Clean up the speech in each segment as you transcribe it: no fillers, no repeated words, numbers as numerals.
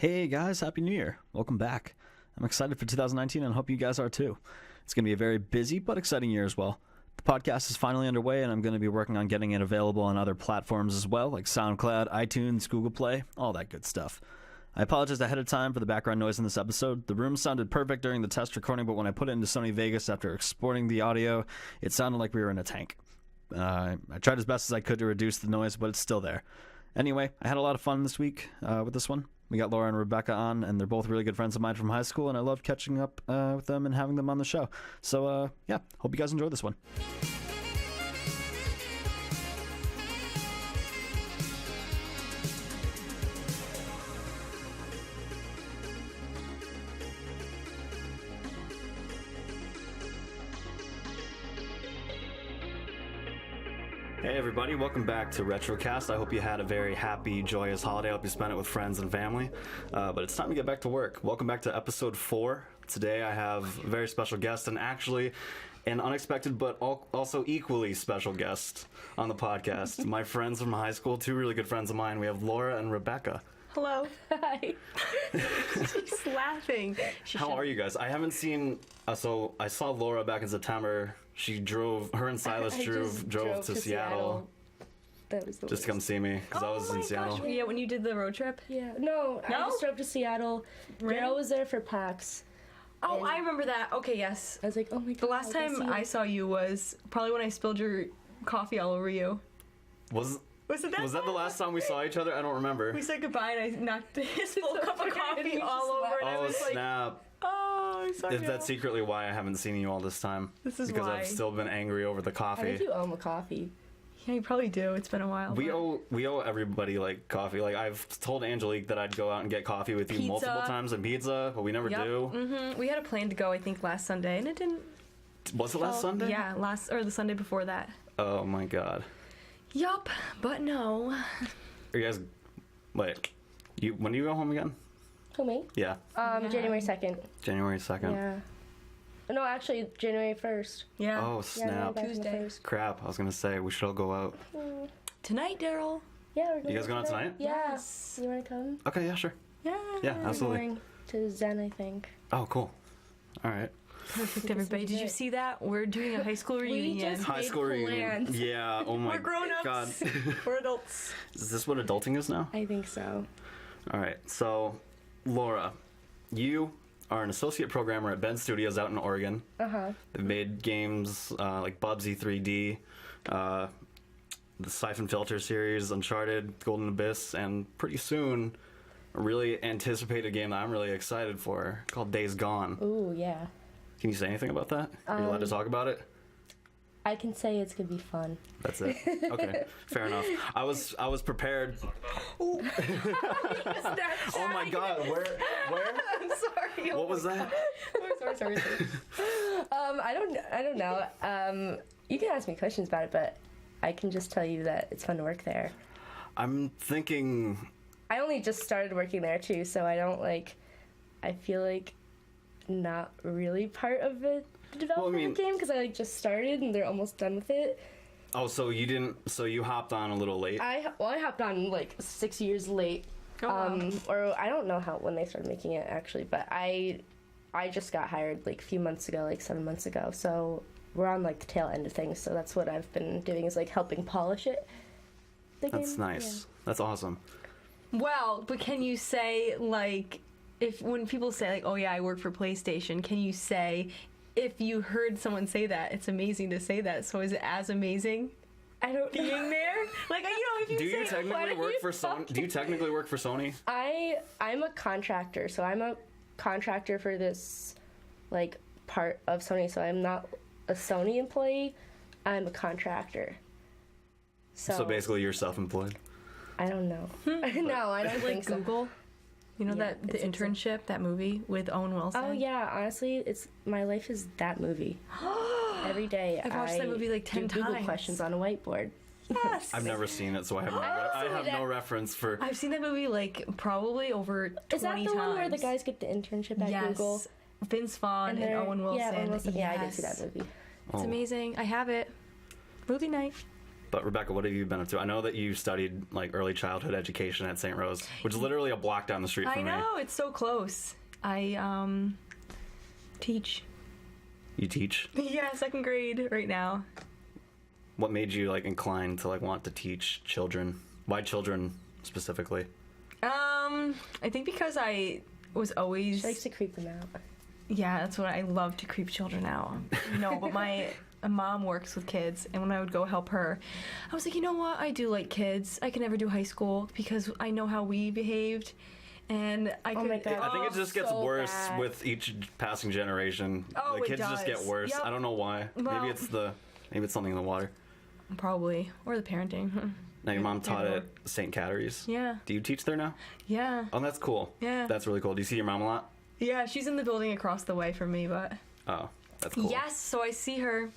Hey guys, Happy New Year. Welcome back. I'm excited for 2019 and I hope you guys are too. It's going to be a very busy but exciting year as well. The podcast is finally underway and I'm going to be working on getting it available on other platforms as well, like SoundCloud, iTunes, Google Play, all that good stuff. I apologize ahead of time for the background noise in this episode. The room sounded perfect during the test recording, but when I put it into Sony Vegas after exporting the audio, it sounded like we were in a tank. I tried as best as I could to reduce the noise, but it's still there. Anyway, I had a lot of fun this week with this one. We got Laura and Rebecca on, and they're both really good friends of mine from high school, and I love catching up with them and having them on the show. So, yeah, hope you guys enjoy this one. Hey everybody, welcome back to RetroCast. I hope you had a very happy, joyous holiday. I hope you spent it with friends and family. But it's time to get back to work. Welcome back to episode 4. Today I have a very special guest, and actually an unexpected but also equally special guest on the podcast. My friends from high school, two really good friends of mine. We have Laura and Rebecca. Hello. Hi. She's laughing. How are you guys? I haven't seen... so I saw Laura back in September. Her and Silas drove to Seattle. That was the just to come see me, because I was in Seattle. Gosh. Yeah, when you did the road trip? Yeah. No? I just drove to Seattle. Really? Daryl was there for PAX. Oh, I remember that. Okay, yes. I was like, oh my god. The last time I saw you was probably when I spilled your coffee all over you. Was that the last time we saw each other? I don't remember. We said goodbye and I knocked his full cup of coffee all over and I was snap. Like, oh, sorry. Is that secretly why I haven't seen you all this time? This is because why. I've still been angry over the coffee. I think you owe him a coffee. Yeah, you probably do. It's been a while. We owe everybody like coffee. Like I've told Angelique that I'd go out and get coffee with you multiple times and pizza, but we never do. Mm-hmm. We had a plan to go, I think, last Sunday, and it didn't. Was it last Sunday? Yeah, the Sunday before that. Oh my god. Yup, but no. Are you guys when do you go home again? Who, me? Yeah. January 2nd. January 2nd. Yeah. No, actually, January 1st. Yeah. Oh, snap. Yeah, Tuesday. Crap, I was gonna say, we should all go out. Tonight, Daryl. Yeah, we're going. You guys going out tonight? Yeah. Yes. You want to come? Okay, yeah, sure. Yeah. Yeah, absolutely. We're going to Zen, I think. Oh, cool. Alright. Perfect, everybody. Did you see that? We're doing a high school reunion. High school reunion. Yeah, oh my god. We're grown-ups. We're adults. Is this what adulting is now? I think so. Alright, so, Laura, you are an associate programmer at Ben Studios out in Oregon. Uh-huh. They've made games like Bubsy 3D, the Siphon Filter series, Uncharted, Golden Abyss, and pretty soon a really anticipated game that I'm really excited for called Days Gone. Ooh, yeah. Can you say anything about that? Are you allowed to talk about it? I can say it's gonna be fun. That's it. Okay, fair enough. I was prepared. Oh my god, where? I'm sorry. What was that? Sorry. I don't know. You can ask me questions about it, but I can just tell you that it's fun to work there. I'm thinking... I only just started working there too, so I feel like not really part of the development of the game because I just started and they're almost done with it. Oh, so you hopped on a little late? I hopped on 6 years late. Oh, wow. Or I don't know when they started making it actually, but I just got hired a few months ago, 7 months ago. So we're on the tail end of things. So that's what I've been doing is helping polish it. That's nice. Yeah. That's awesome. Well, but can you say when people say oh yeah, I work for PlayStation, can you say if you heard someone say that, it's amazing to say that, so is it as amazing? I don't being there? If you do you technically work for Sony? Do you technically work for Sony? I'm a contractor, so I'm a contractor for this part of Sony, so I'm not a Sony employee, I'm a contractor. So basically you're self-employed? I don't know. No, I don't think so. Google? You know the internship, that movie with Owen Wilson? Oh yeah, honestly, my life is that movie. Every day I've watched that movie 10 times. Google questions on a whiteboard. Yes. I've never seen it, so I have no reference for... I've seen that movie probably over 20 times. Is that the one where the guys get the internship at Google? Vince Vaughn and Owen Wilson. Yeah, Owen Wilson. Yeah, I did see that movie. It's amazing. I have it. Movie night. But Rebecca, what have you been up to? I know that you studied like early childhood education at St. Rose, which is literally a block down the street from me. I know, it's so close. I teach. You teach? Yeah, 2nd grade right now. What made you like inclined to like want to teach children? Why children specifically? I think because I was always... She likes to creep them out. Yeah, that's what I love, to creep children out. No, but my mom works with kids, and when I would go help her, I was like, you know what? I do like kids. I can never do high school because I know how we behaved, and I could... my God. I think it just gets so worse bad. with each passing generation. Oh, the it kids just does. get worse. Yep. I don't know why. Well- maybe it's something in the water. Probably. Or the parenting. Now your mom taught Either at St. Catery's. Yeah. Do you teach there now? Yeah. Oh, that's cool. Yeah. That's really cool. Do you see your mom a lot? Yeah, she's in the building across the way from me, but... Oh, that's cool. Yes, so I see her.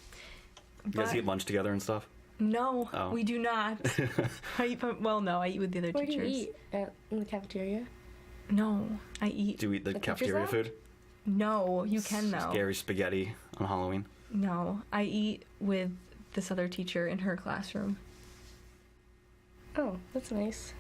You guys but- eat lunch together and stuff? No, Oh. we do not. I eat, no, I eat with the other Where do teachers. you eat? In the cafeteria? No, I eat. Do you eat the The teacher's cafeteria lounge? food? No, you can though. Scary spaghetti on Halloween. No, I eat with this other teacher in her classroom. Oh, that's nice.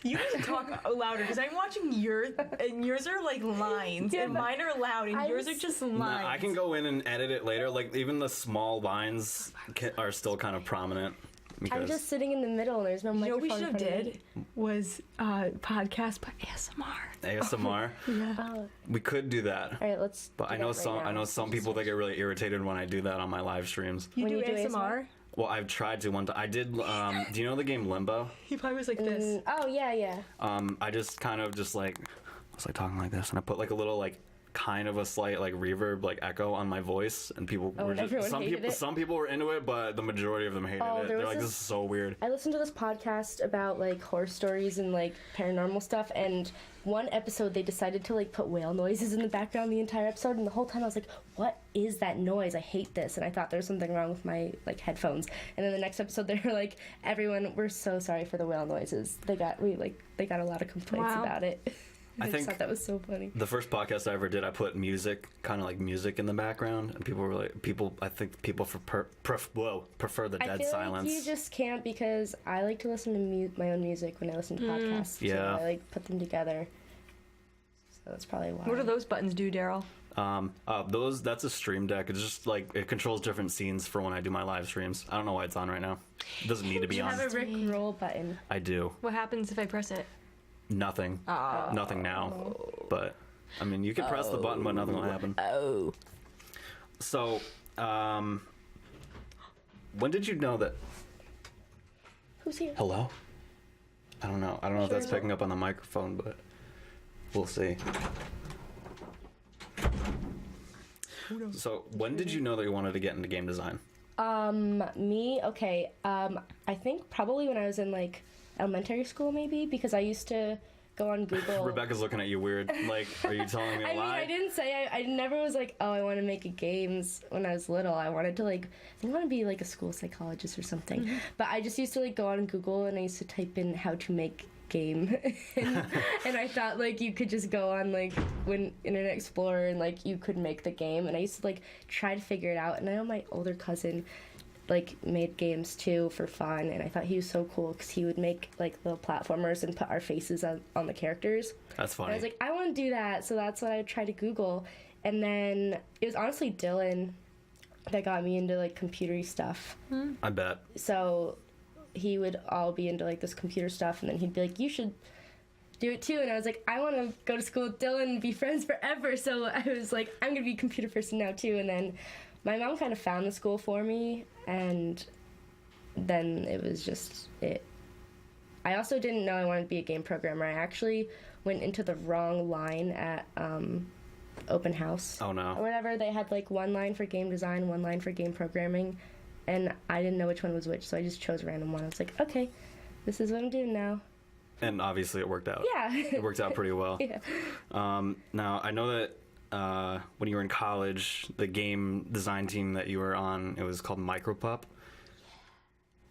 You need to talk louder because I'm watching yours, and yours are like lines, Yeah, and but mine are loud, and I yours are was- just Nah, lines. I can go in and edit it later. Like even the small lines are still kind of prominent. Because I'm just sitting in the middle, and there's no You know microphone. what we should have in front of did was podcast by ASMR. ASMR. Yeah. me. Oh, We could do that. all right, let's. But do I know that right I now. know some people that get really irritated when I do that on my live streams. You When do you do ASMR? Well, I've tried to one time. I did. Do you know the game Limbo? He probably was like this. Oh yeah, yeah. I just kind of just like was like talking like this, and I put like a little like kind of a slight like reverb like echo on my voice, and people Oh, were and just everyone hated it? some people were into it, but the majority of them hated Oh, it. there They're was like, this- this is so weird. I listened to this podcast about like horror stories and like paranormal stuff, and one episode they decided to like put whale noises in the background the entire episode, and the whole time I was like, what is that noise? I hate this. And I thought there was something wrong with my like headphones. And then the next episode they were like, everyone, we're so sorry for the whale noises. They got a lot of complaints Wow. about it. I I think- just thought that was so funny. The first podcast I ever did, I put music, kind of like music in the background, and people were like, I think people prefer the I dead feel silence. like you just can't, because I like to listen to my own music when I listen to podcasts. Yeah. So I like put them together. So that's probably why. What do those buttons do, Daryl? That's a stream deck. It's just like it controls different scenes for when I do my live streams. I don't know why it's on right now. It doesn't need to be You on. have a Rick roll button. I do. What happens if I press it? Nothing. Nothing now. But I mean, you can press the button, but nothing will happen. Oh. So, when did you know that? Who's here? Hello? I don't know. I don't know if that's picking up on the microphone, but we'll see. So, when did you know that you wanted to get into game design? Me? Okay. I think probably when I was in like elementary school, maybe, because I used to go on Google. Rebecca's looking at you weird. Like, are you telling me a I mean, lie? I didn't say I never was like, oh, I want to make games when I was little. I wanted to like, I want to be like a school psychologist or something. Mm-hmm. But I just used to like go on Google and I used to type in how to make game, and I thought like you could just go on like when Internet Explorer and like you could make the game. And I used to like try to figure it out. And I know my older cousin like made games too for fun, and I thought he was so cool because he would make like little platformers and put our faces on the characters. That's funny. And I was like, I want to do that, so that's what I tried to Google. And then it was honestly Dylan that got me into like computery stuff. I bet. So he would all be into like this computer stuff, and then he'd be like, you should do it too. And I was like, I want to go to school with Dylan and be friends forever. So I was like, I'm gonna be a computer person now too. And then my mom kind of found the school for me, and then it was just it. I also didn't know I wanted to be a game programmer. I actually went into the wrong line at open house. Oh Or no. whatever. They had like one line for game design, one line for game programming, and I didn't know which one was which, so I just chose a random one. I was like, okay, this is what I'm doing now. And obviously it worked out. Yeah. It worked out pretty well. Yeah. Now, I know that when you were in college, the game design team that you were on, it was called Micropup.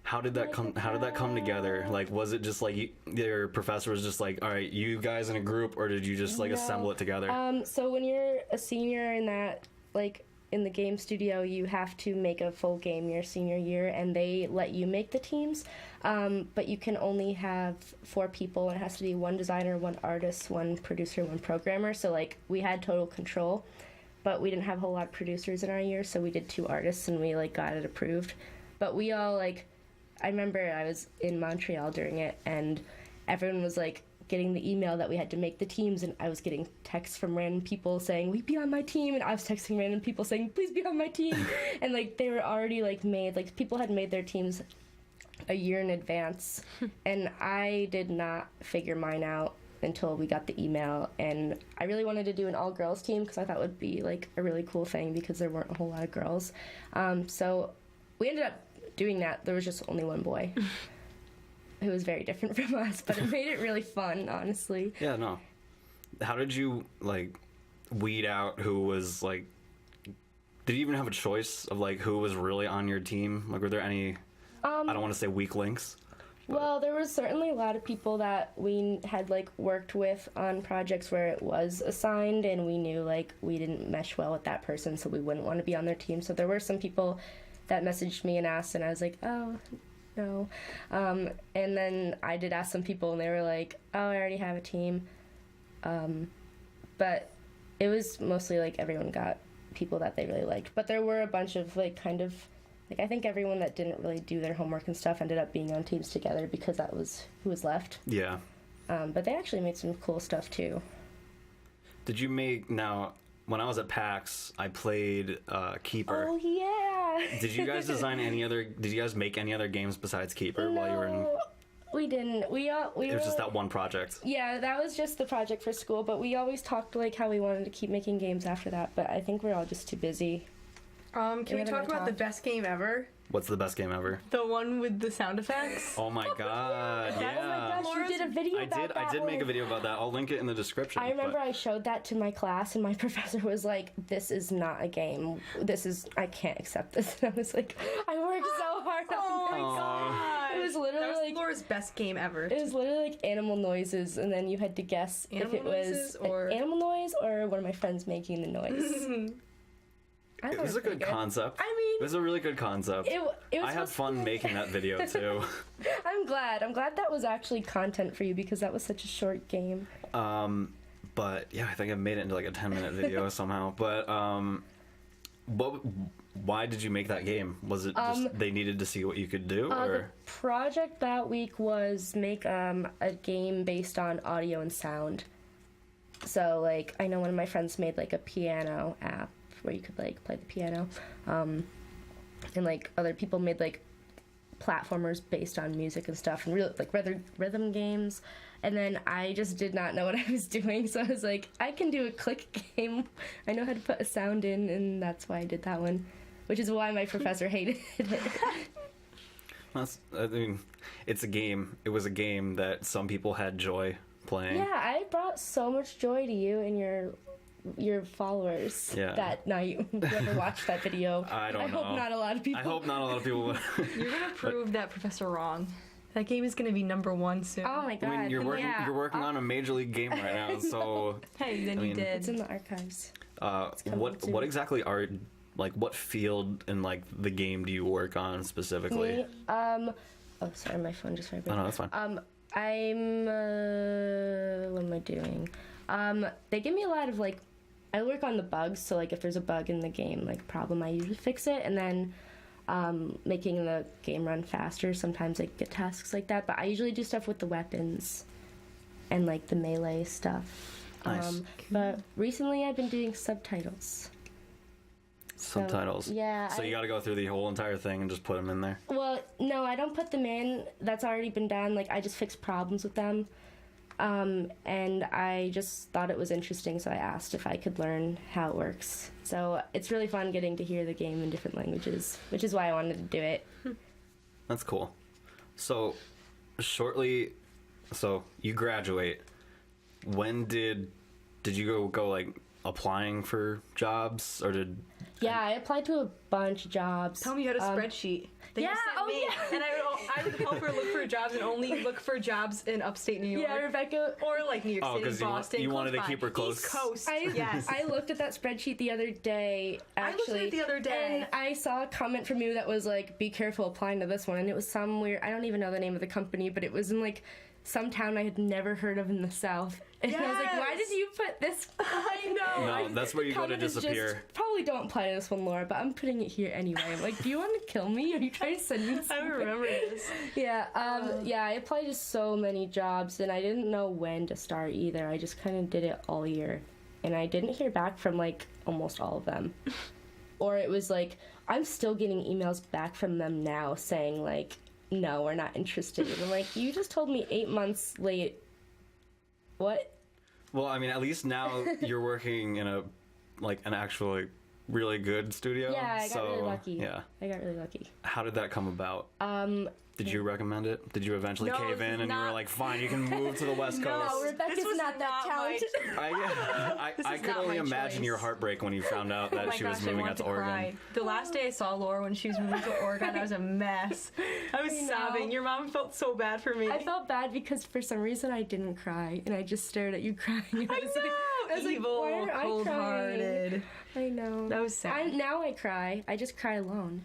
How did that come together? Like, was it just like your professor was just like, all right, you guys in a group, or did you just like assemble it together? So when you're a senior in in the game studio, you have to make a full game your senior year, and they let you make the teams, but you can only have 4 people, and it has to be 1 designer, 1 artist, 1 producer, 1 programmer. So like we had total control, but we didn't have a whole lot of producers in our year, so we did 2 artists, and we like got it approved. But we all like, I remember I was in Montreal during it, and everyone was like getting the email that we had to make the teams, and I was getting texts from random people saying, "Will you be on my team?" And I was texting random people saying, "Please be on my team." And like they were already like made, like people had made their teams a year in advance, and I did not figure mine out until we got the email. And I really wanted to do an all-girls team because I thought it would be like a really cool thing because there weren't a whole lot of girls. So we ended up doing that. There was just only 1 boy. Who was very different from us, but it made it really fun, honestly. Yeah, no. How did you, like, weed out who was, like... Did you even have a choice of, like, who was really on your team? Like, were there any... I don't want to say weak links. But... Well, there was certainly a lot of people that we had, like, worked with on projects where it was assigned, and we knew, like, we didn't mesh well with that person, so we wouldn't want to be on their team. So there were some people that messaged me and asked, and I was like, oh... no. And then I did ask some people, and they were like, oh, I already have a team. But it was mostly like everyone got people that they really liked. But there were a bunch of like kind of, like I think everyone that didn't really do their homework and stuff ended up being on teams together because that was who was left. Yeah. But they actually made some cool stuff too. Did you make, now, when I was at PAX, I played Keeper. Oh, yeah. Did you guys design did you guys make any other games besides Keeper while you were in... We didn't. We It was just that one project. Yeah, that was just the project for school, but we always talked like how we wanted to keep making games after that, but I think we're all just too busy. Can we talk about the best game ever? What's the best game ever? The one with the sound effects? Oh my god, yeah. Oh my gosh, you did a video about that. I did make a video about that. I'll link it in the description. I remember I showed that to my class, and my professor was like, this is not a game. I can't accept this. And I was like, I worked so hard Oh on my this. god! It was literally that was like Laura's best game ever. It was literally like animal noises, and then you had to guess if it was an animal noise or one of my friends making the noise. It was a good concept. I mean, it was a really good concept. It was I had fun making that video too. I'm glad that was actually content for you because that was such a short game. But yeah, I think I made it into like a 10-minute video somehow. But why did you make that game? Was it just they needed to see what you could do, or the project that week was make a game based on audio and sound. So like I know one of my friends made like a piano app where you could like play the piano, and like other people made like platformers based on music and stuff, and real like rhythm games. And then I just did not know what I was doing, so I was like, I can do a click game. I know how to put a sound in, and that's why I did that one, which is why my professor hated it. I mean, it's a game. It was a game that some people had joy playing. Yeah, I brought so much joy to you and your followers that night. Whoever watched that video. I hope not a lot of people. I hope not a lot of people would. You're gonna prove that professor wrong. That game is gonna be #1 soon. Oh my god! I mean, you're working on a major league game right now, so. Hey, then you did. It's in the archives. What exactly are what field in like the game do you work on specifically? Me, oh sorry, my phone just vibrated. Oh no, that's fine. I'm what am I doing? They give me a lot of like, I work on the bugs, so like if there's a bug in the game, like problem, I usually fix it, and then making the game run faster. Sometimes I get tasks like that, but I usually do stuff with the weapons and like the melee stuff. Nice. But recently I've been doing subtitles. Subtitles. So, yeah. So you got to go through the whole entire thing and just put them in there. Well, no, I don't put them in. That's already been done. Like I just fix problems with them. And I just thought it was interesting, so I asked if I could learn how it works. So it's really fun getting to hear the game in different languages, which is why I wanted to do it. That's cool. So, so you graduate. When did you go like applying for jobs, or did? Yeah, I applied to a bunch of jobs. Tell me you had a spreadsheet. That yeah, you sent me, yeah. And I would I would help her look for jobs and only look for jobs in upstate New York. Yeah, Rebecca. Or like New York City, because Boston. you wanted to close keep by. her close. East Coast. Yes. I looked at that spreadsheet the other day, actually. I looked at it the other day. And I saw a comment from you that was like, be careful applying to this one. And it was some weird, I don't even know the name of the company, but it was in like some town I had never heard of in the South. And I was like, why did you put this? I know. No, that's where you go to disappear. Probably don't apply to this one, Laura, but I'm putting it here anyway. I'm like, do you want to kill me? Are you trying to send me something? I remember this. Yeah, I applied to so many jobs, and I didn't know when to start either. I just kind of did it all year, and I didn't hear back from, like, almost all of them. Or it was like, I'm still getting emails back from them now saying, like, no, we're not interested. And I'm like, you just told me 8 months late. What? Well, I mean, at least now you're working in an actually really good studio. Yeah, I got really lucky. Yeah. I got really lucky. How did that come about? Did you recommend it? Did you eventually No, cave in and you were like, fine, you can move to the West Coast? No, Rebecca's was not that not my- talented. I could not only my imagine choice. your heartbreak when you found out that Oh my she was gosh, I moving wanted out to to Oregon. cry. The last day I saw Laura when she was moving to Oregon, I was a mess. I was know. sobbing. Your mom felt so bad for me. I felt bad because for some reason I didn't cry, and I just stared at you crying. I know. was like, Evil, why aren't I cold-hearted. I know. That was sad. Now I cry. I just cry alone.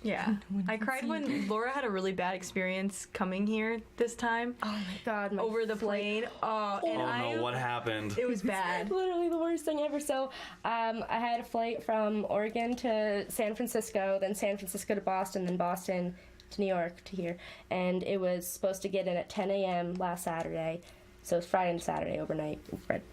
Yeah. I cried when Laura had a really bad experience coming here this time. Oh my god, my Over the flight. plane. And Oh no, what happened? It was bad. Literally the worst thing ever. So, I had a flight from Oregon to San Francisco, then San Francisco to Boston, then Boston to New York to here. And it was supposed to get in at 10 a.m. last Saturday. So it was Friday and Saturday overnight,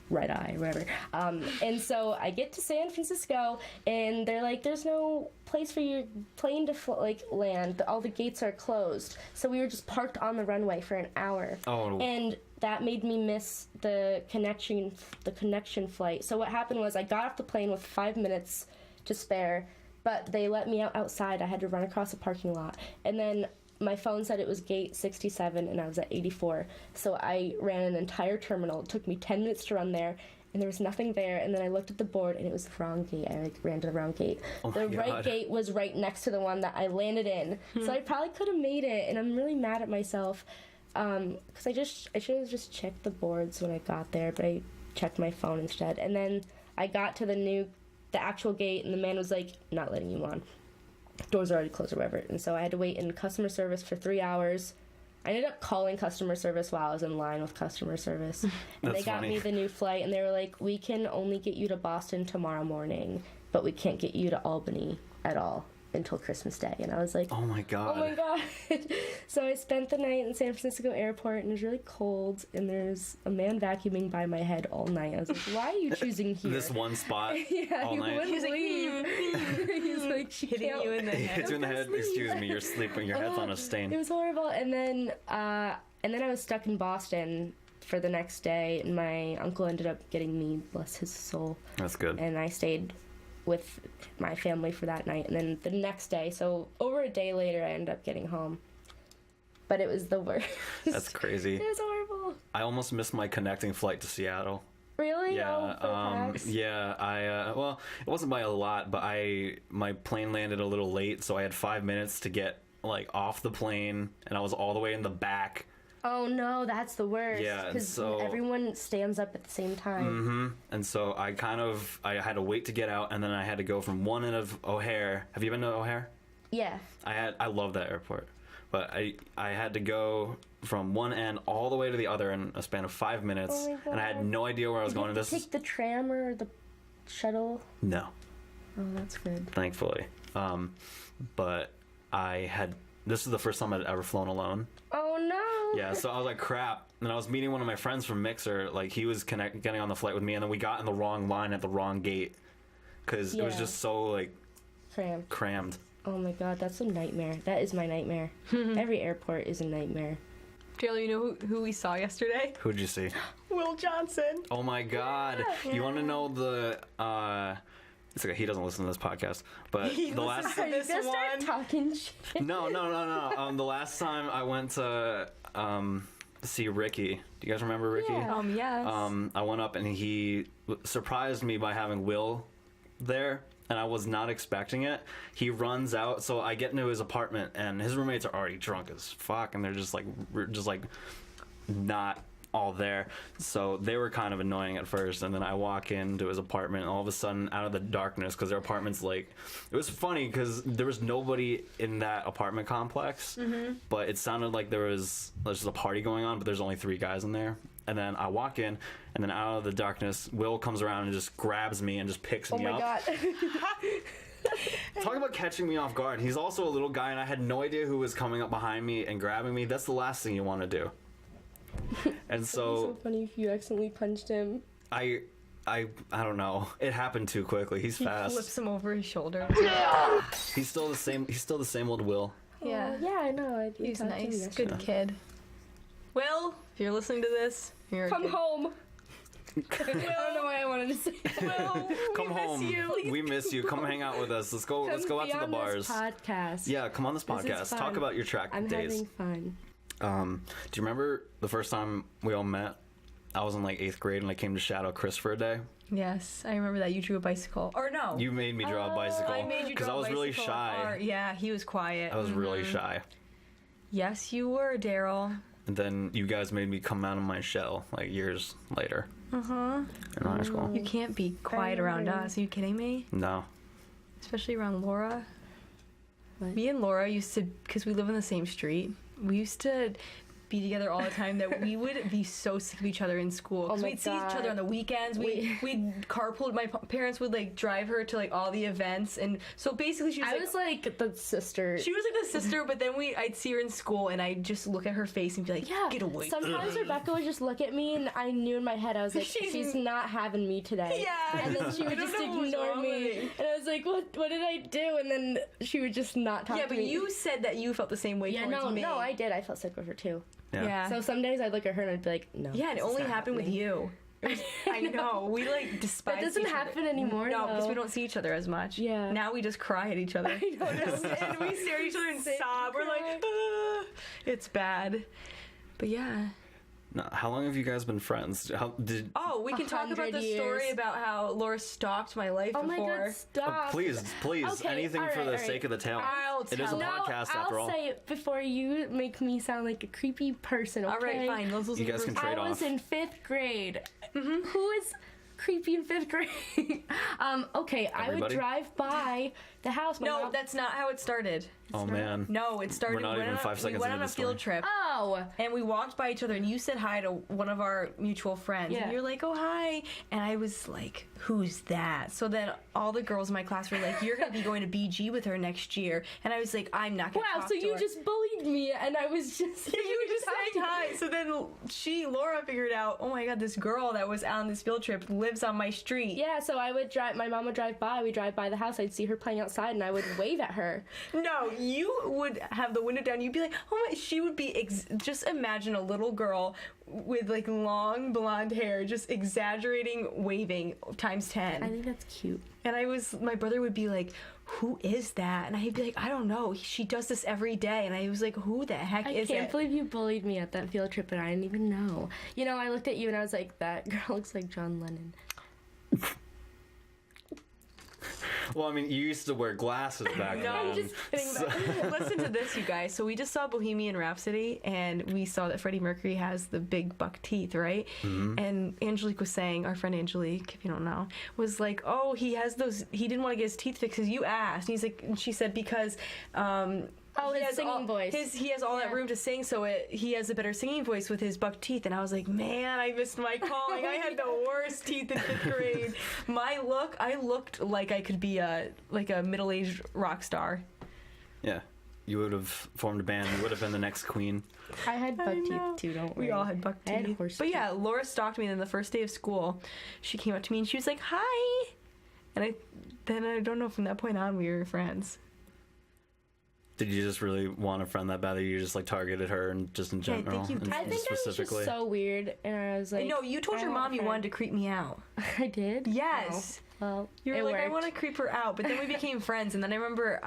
red eye, whatever. And so I get to San Francisco, and they're like, "There's no place for your plane to land. All the gates are closed." So we were just parked on the runway for an hour. Oh. And that made me miss the connection flight. So what happened was I got off the plane with 5 minutes to spare, but they let me out outside. I had to run across a parking lot, and then my phone said it was gate 67 and I was at 84. So I ran an entire terminal. It took me 10 minutes to run there, and there was nothing there. And then I looked at the board, and it was the wrong gate. I ran to the wrong gate. Oh the my right God. gate was right next to the one that I landed in. So I probably could have made it, and I'm really mad at myself because I should have just checked the boards when I got there, but I checked my phone instead. And then I got to the actual gate, and the man was like, "Not letting you on. Doors are already closed," or whatever. And so I had to wait in customer service for 3 hours. I ended up calling customer service while I was in line with customer service. And That's they got funny. me the new flight, and they were like, "We can only get you to Boston tomorrow morning, but we can't get you to Albany at all until Christmas Day." And I was like, Oh my god. "Oh my god." So I spent the night in San Francisco airport, and it was really cold, and there's a man vacuuming by my head all night. I was like, "Why are you choosing here?" This one spot Yeah, all he night. wouldn't He's like, leave. He's like, "She hitting can't." you in the It head. hits you in the head. Sleep. Excuse me, you're sleeping. Your head's on a stain. It was horrible. And then I was stuck in Boston for the next day, and my uncle ended up getting me, bless his soul. That's good. And I stayed with my family for that night. And then the next day, so over a day later, I ended up getting home. But it was the worst. That's crazy. It was horrible. I almost missed my connecting flight to Seattle. Really? Yeah, Oh, for PAX? yeah. Well, it wasn't by a lot, but my plane landed a little late, so I had 5 minutes to get off the plane, and I was all the way in the back. Oh no, that's the worst. Yeah, and because so- everyone stands up at the same time. And so I had to wait to get out, and then I had to go from one end of O'Hare. Have you been to O'Hare? Yeah. I love that airport, but I had to go from one end all the way to the other in a span of 5 minutes, Oh my and I had God. no idea where I was Did you going. have to take the tram or the shuttle? No, Oh, that's good. thankfully. But this is the first time I'd ever flown alone. Oh no. Yeah, so I was like, crap. And I was meeting one of my friends from Mixer. He was getting on the flight with me, and then we got in the wrong line at the wrong gate because it was Yeah. just so Cram. crammed. Oh my god, that's a nightmare. That is my nightmare. Every airport is a nightmare. Taylor, you know who we saw yesterday? Who'd you see? Will Johnson. Oh my god. You want to know the it's okay, he doesn't listen to this podcast, but He the last listens to this Just start one. talking shit. No. The last time I went to see Ricky. Do you guys remember Ricky? Yeah. Yes. I went up and he surprised me by having Will there, and I was not expecting it. He runs out, so I get into his apartment, and his roommates are already drunk as fuck, and they're just like not all there. So they were kind of annoying at first, and then I walk into his apartment, and all of a sudden, out of the darkness, because their apartment's like, it was funny because there was nobody in that apartment complex, but it sounded like there's just a party going on, but there's only 3 guys in there. And then I walk in, and then out of the darkness, Will comes around and just grabs me and just picks me up. Oh my god. Talk about catching me off guard. He's also a little guy, and I had no idea who was coming up behind me and grabbing me. That's the last thing you want to do. And so... It'd be so funny if you accidentally punched him. I don't know. It happened too quickly. He's fast. He flips him over his shoulder. He's still the same old Will. Yeah. Yeah, I know. He's nice. Good kid. Will, if you're listening to this, you're Come home. I don't know why I wanted to say that. Will, Come home. We miss you. Come hang out with us. Let's go out to the bars. This podcast. Yeah, come on this This is podcast. fun. Talk about your track I'm days. having fun. Do you remember the first time we all met? I was in like 8th grade, and I came to shadow Chris for a day. Yes, I remember that. You drew a bicycle. Or no. You made me draw a bicycle. I made you draw because I was a really bicycle shy. art. Yeah, he was quiet. I was really shy. Yes, you were, Daryl. And then you guys made me come out of my shell like years later. In high school. You can't be quiet around us. Are you kidding me? No. Especially around Laura. What? Me and Laura used to, because we live in the same street, we used to be together all the time that we would be so sick of each other in school. 'Cause Oh my we'd see each God. other on the weekends. We'd carpool. My parents would like drive her to like all the events, and so basically she was I like, was like the sister. she was like the sister, but then I'd see her in school, and I'd just look at her face and be like, Yeah. get away. Sometimes Rebecca would just look at me, and I knew in my head, I was like, she's not having me today. Yeah. And then she would I don't just know what was ignore wrong with me. me. And I was like, what did I do? And then she would just not talk Yeah, to but me. you said that you felt the same way Yeah, towards me. no, I did. I felt sick with her too. Yeah. So some days I'd look at her and I'd be like, no. Yeah, and it this is only not happened with happening. you. I know. We like despise That doesn't each other. happen anymore. No, because though. we don't see each other as much. Yeah. Now we just cry at each other. I know, And we stare at each other and Same sob. We're like, cry. it's bad. But yeah. No, how long have you guys been friends? Oh, we can talk about 100 the story years. about how Laura stalked my life Oh my before. god, stop. Please, Okay, anything all for right, the all right. sake of the tale. I'll It is a tell. No, podcast after all. I'll say it before you make me sound like a creepy person, okay? All right, fine. Let's You guys can trade I was off. in 5th grade. Who is creepy in 5th grade? Okay, I would Everybody? drive by the house. My No, mom- that's not how it started. Oh man. No, it started. We're not we went even on 5 seconds We went on into a the field story. trip. Oh. And we walked by each other, and you said hi to one of our mutual friends. Yeah. And you're like, oh, hi. And I was like, who's that? So then all the girls in my class were like, you're going to be going to BG with her next year. And I was like, I'm not going to Wow, talk so to you her. just bullied me, and I was just. Yeah, you were just saying hi. So then Laura figured out, oh my God, this girl that was on this field trip lives on my street. Yeah, so I would drive. My mom would drive by. We'd drive by the house. I'd see her playing outside, and I would wave at her. No, you would have the window down. You'd be like, oh my, she would be, just imagine a little girl with like long blonde hair, just exaggerating, waving times 10. I think that's cute. And my brother would be like, who is that? And I'd be like, I don't know. She does this every day. And I was like, who the heck I is can't it? believe you bullied me at that field trip, and I didn't even know. You know, I looked at you, and I was like, that girl looks like John Lennon. Well, I mean, you used to wear glasses back No, then. I'm just kidding. Listen to this, you guys. So we just saw Bohemian Rhapsody, and we saw that Freddie Mercury has the big buck teeth, right? And Angelique was saying, our friend Angelique, if you don't know, was like, oh, he has those. He didn't want to get his teeth fixed because you asked. And he's like, and she said because. He his has singing voice. He has all that room to sing, so he has a better singing voice with his buck teeth. And I was like, man, I missed my calling. I had the worst teeth in 5th grade. I looked like I could be a middle-aged rock star. Yeah. You would have formed a band. You would have been the next queen. I had buck know. teeth too, don't worry. We all had buck I had teeth. horse But teeth. yeah, Laura stalked me, and then the first day of school, she came up to me and she was like, hi. And I don't know, from that point on, we were friends. Did you just really want a friend that bad that you just like targeted her and just in Yeah, I general? think you and did. I think I was just so weird, and I was like, No, you told your mom you wanted to creep me out. I did. Yes. Oh, well, You were it like, I worked. want to creep her out, but then we became friends, and then I remember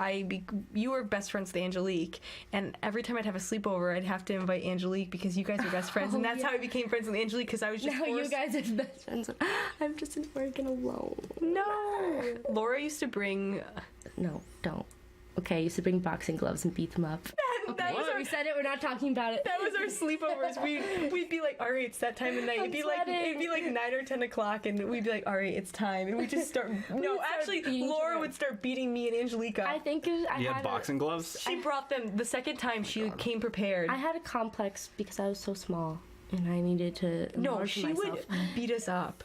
you were best friends with Angelique, and every time I'd have a sleepover, I'd have to invite Angelique because you guys were best friends, and that's how I became friends with Angelique because I was just Now forced. you guys are best friends. I'm just working alone. No. Laura used to bring. No, don't. Okay, I used to bring boxing gloves and beat them up. That was We said it. We're not talking about it. That was our sleepovers. We'd be like, all right, it's that time of night. It'd be like 9 or 10 o'clock, and we'd be like, all right, it's time, and we just start. No, actually, Laura would start beating me and Angelique up. I think You had boxing gloves? She brought them the second time. She came prepared. I had a complex because I was so small, and I needed to. No, enlarge she would myself. beat us up.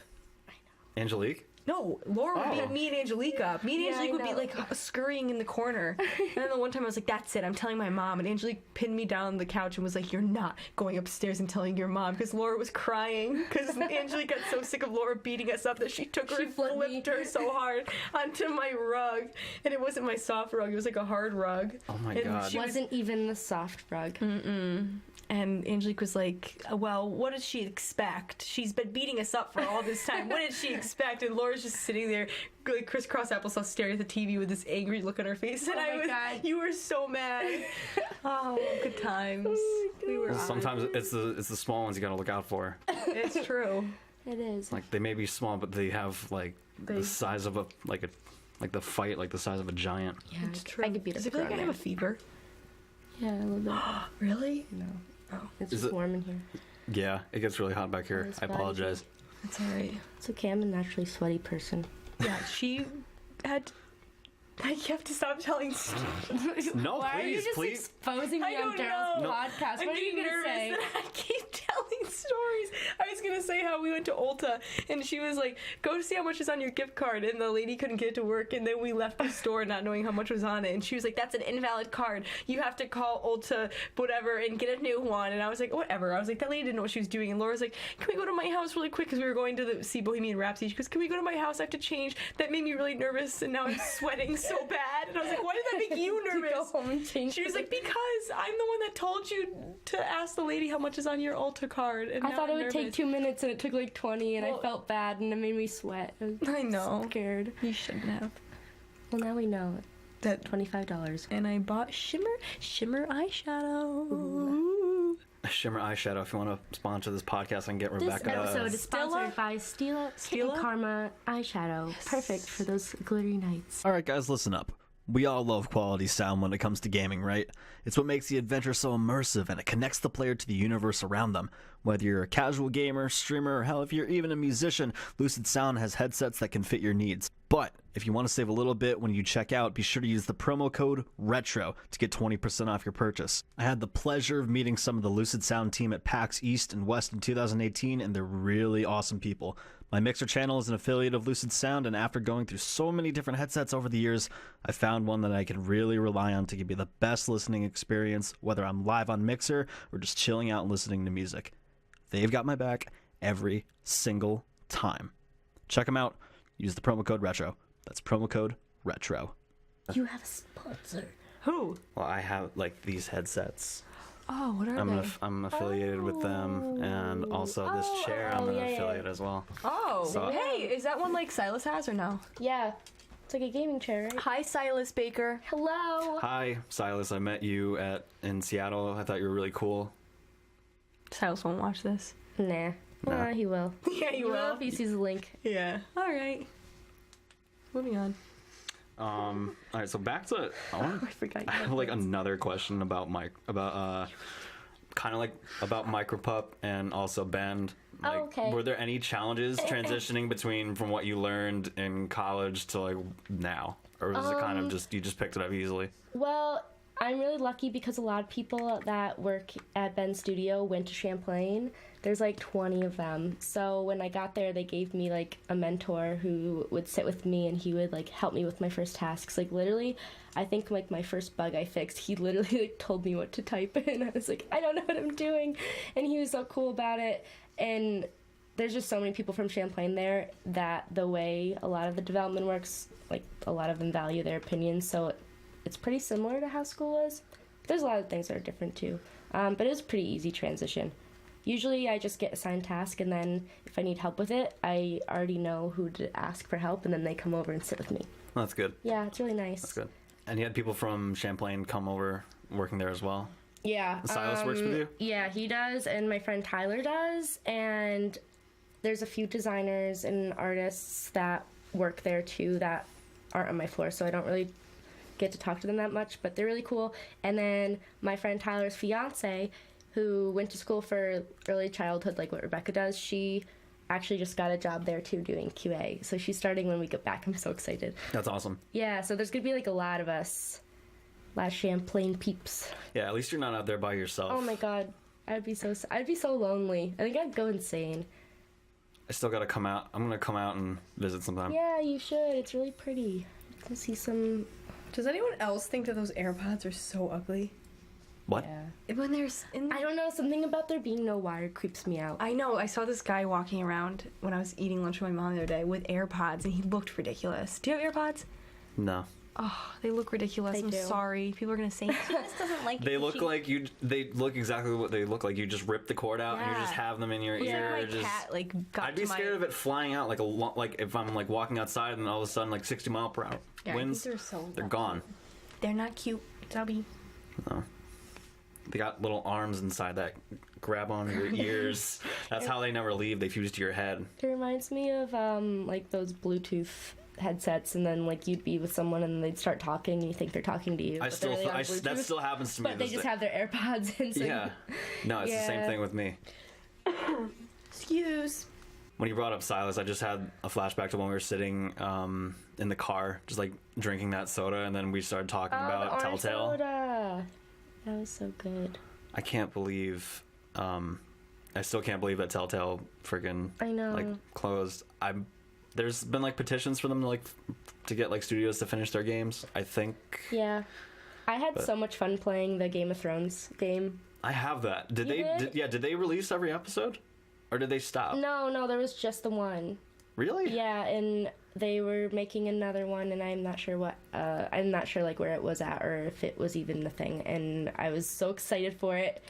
Angelique? No, Laura would beat me and Angelique up. Me and Yeah, Angelique I would be know. like scurrying in the corner. And then the one time I was like, that's it, I'm telling my mom. And Angelique pinned me down on the couch and was like, you're not going upstairs and telling your mom. Because Laura was crying. Because Angelique got so sick of Laura beating us up that she took her and flipped her so hard onto my rug. And it wasn't my soft rug, it was like a hard rug. Oh my And God. she was- Wasn't even the soft rug. And Angelique was like, well, what does she expect? She's been beating us up for all this time. What did she expect? And Laura's just sitting there, like crisscross applesauce, staring at the TV with this angry look on her face. And God. you were so mad. Oh, good times. We were. Sometimes it's the small ones you gotta look out for. It's true. It is. Like they may be small, but they have like the size of like the fight, like the size of a giant. Yeah, It's true. I could beat up Does it feel like I have a fever? Yeah, a little bit. Really? No. Oh. It's Is just it- warm in here. Yeah, it gets really hot back here. It's I fine. apologize. It's all right. It's okay. I'm a naturally sweaty person. Yeah, she had. You have to stop telling stories. No, Why are you please, just please. exposing I me on don't Daryl's know. podcast? I'm What are you getting gonna nervous say? that I keep telling stories. I was gonna say how we went to Ulta and she was like, "Go see how much is on your gift card," and the lady couldn't get it to work, and then we left the store not knowing how much was on it, and she was like, "That's an invalid card. You have to call Ulta, whatever, and get a new one." And I was like, "Whatever." I was like, "That lady didn't know what she was doing." And Laura's like, "Can we go to my house really quick?" Because we were going to see Bohemian Rhapsody. She goes, "Can we go to my house? I have to change." That made me really nervous, and now I'm sweating so bad. And I was like, "Why did that make you nervous?" Go home and change. She was like, "Because I'm the one that told you to ask the lady how much is on your Ulta card." And I now thought it I'm would take nervous. 2 minutes, and it took like 20, and Well- I felt bad, and it made me sweat. I was I know. scared. You shouldn't have. Well, now we know. That. $25. And I bought shimmer eyeshadow. Shimmer eyeshadow. If you want to sponsor this podcast and get This Rebecca. episode is sponsored by Stila Kitten Stila? Karma eyeshadow. Perfect for those glittery nights. All right, guys, listen up. We all love quality sound when it comes to gaming, right? It's what makes the adventure so immersive, and it connects the player to the universe around them. Whether you're a casual gamer, streamer, or hell, if you're even a musician, Lucid Sound has headsets that can fit your needs. But if you want to save a little bit when you check out, be sure to use the promo code RETRO to get 20% off your purchase. I had the pleasure of meeting some of the Lucid Sound team at PAX East and West in 2018, and they're really awesome people. My Mixer channel is an affiliate of Lucid Sound, and after going through so many different headsets over the years, I found one that I can really rely on to give me the best listening experience, whether I'm live on Mixer or just chilling out and listening to music. They've got my back every single time. Check them out. Use the promo code RETRO. That's promo code RETRO. You have a sponsor. Who? Well, I have like these headsets. Oh, what are they? I'm affiliated with them, and also this chair I'm an yeah. affiliate as well. Oh, So- hey, is that one like Silas has or no? Yeah. It's like a gaming chair, right? Hi, Silas Baker. Hello. Hi, Silas. I met you in Seattle. I thought you were really cool. Silas won't watch this. Nah. Nah. He will. Yeah, He will if he sees the link. Yeah. All right. Moving on. All right, so back to I forgot. I have like another question about kind of like about Micropup and also Bend. Like, okay. Were there any challenges transitioning between from what you learned in college to like now, or was it kind of just you just picked it up easily? Well, I'm really lucky because a lot of people that work at Ben's studio went to Champlain. There's like 20 of them. So when I got there, they gave me like a mentor who would sit with me and he would like help me with my first tasks. Like literally, I think like my first bug I fixed, he literally like told me what to type in. I was like, I don't know what I'm doing. And he was so cool about it. And there's just so many people from Champlain there that the way a lot of the development works, like a lot of them value their opinions. So it's pretty similar to how school is. There's a lot of things that are different too, but it was a pretty easy transition. Usually I just get assigned tasks, and then if I need help with it, I already know who to ask for help, and then they come over and sit with me. Well, that's good. Yeah, it's really nice. That's good. And you had people from Champlain come over working there as well? Yeah. Silas works with you? Yeah, he does, and my friend Tyler does, and there's a few designers and artists that work there too that aren't on my floor, so I don't really get to talk to them that much, but they're really cool. And then my friend Tyler's fiance, who went to school for early childhood like what Rebecca does, she actually just got a job there too doing QA. So she's starting when we get back. I'm so excited. That's awesome. Yeah, so there's gonna be like a lot of us. A lot of Champlain peeps. Yeah, at least you're not out there by yourself. Oh my god. I'd be so lonely. I think I'd go insane. I still gotta come out. I'm gonna come out and visit sometime. Yeah, you should. It's really pretty. You can see some. Does anyone else think that those AirPods are so ugly? What? Yeah. When there's I don't know, something about there being no wire creeps me out. I know. I saw this guy walking around when I was eating lunch with my mom the other day with AirPods, and he looked ridiculous. Do you have AirPods? No. Oh, they look ridiculous. They I'm do. sorry. People are gonna say she just doesn't like it. They look like you. They look exactly what they look like. You just rip the cord out and you just have them in your ear. My Just, cat got I'd be to my... scared of it flying out like if I'm like walking outside and all of a sudden like 60 mile per hour winds. They're gone. They're not cute. Tubby. No. They got little arms inside that grab on your ears. That's how they never leave. They fuse to your head. It reminds me of like those Bluetooth headsets, and then like you'd be with someone and they'd start talking and you think they're talking to you. That still happens to me. But they just have their AirPods in. So yeah. No, it's the same thing with me. Excuse. When you brought up Silas, I just had a flashback to when we were sitting in the car, just like drinking that soda, and then we started talking about the orange Telltale. Soda. That was so good. I can't believe, I still can't believe that Telltale freaking I know. like closed. There's been like petitions for them to get like studios to finish their games. I think. Yeah, I had so much fun playing the Game of Thrones game. I have that. Did You they? did? Did they release every episode, or did they stop? No, there was just the one. Really? Yeah, and they were making another one, and I'm not sure what. I'm not sure like where it was at or if it was even the thing. And I was so excited for it,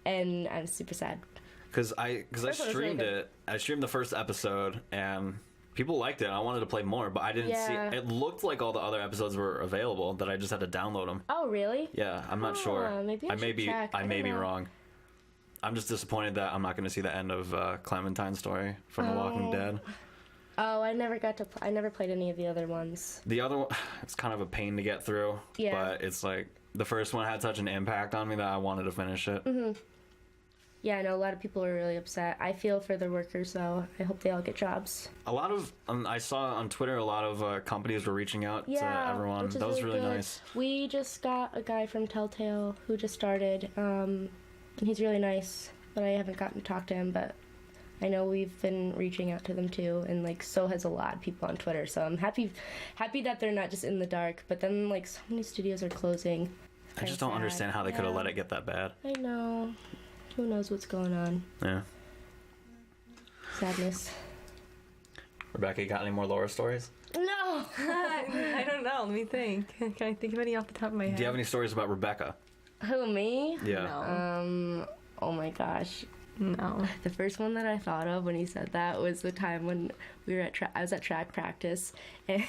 and I'm super sad. Because I streamed it. I streamed the first episode, and people liked it. I wanted to play more, but I didn't see it. It looked like all the other episodes were available, that I just had to download them. Oh, really? Yeah, I'm not sure. Maybe I should check. I may be wrong. I'm just disappointed that I'm not going to see the end of Clementine's story from The Walking Dead. Oh, I never I never played any of the other ones. The other one, it's kind of a pain to get through. Yeah. But it's like, the first one had such an impact on me that I wanted to finish it. Mm-hmm. Yeah, I know a lot of people are really upset. I feel for the workers, though. I hope they all get jobs. A lot of, I saw on Twitter, a lot of companies were reaching out to everyone. That was really nice. We just got a guy from Telltale who just started, and he's really nice, but I haven't gotten to talk to him, but I know we've been reaching out to them too, and like so has a lot of people on Twitter, so I'm happy that they're not just in the dark, but then like so many studios are closing. I just don't understand how they could have let it get that bad. I know. Who knows what's going on? Yeah. Sadness. Rebecca, you got any more Laura stories? No! I don't know. Let me think. Can I think of any off the top of my head? Do you have any stories about Rebecca? Who, me? Yeah. No. Oh my gosh. No. The first one that I thought of when he said that was the time when we were I was at track practice, and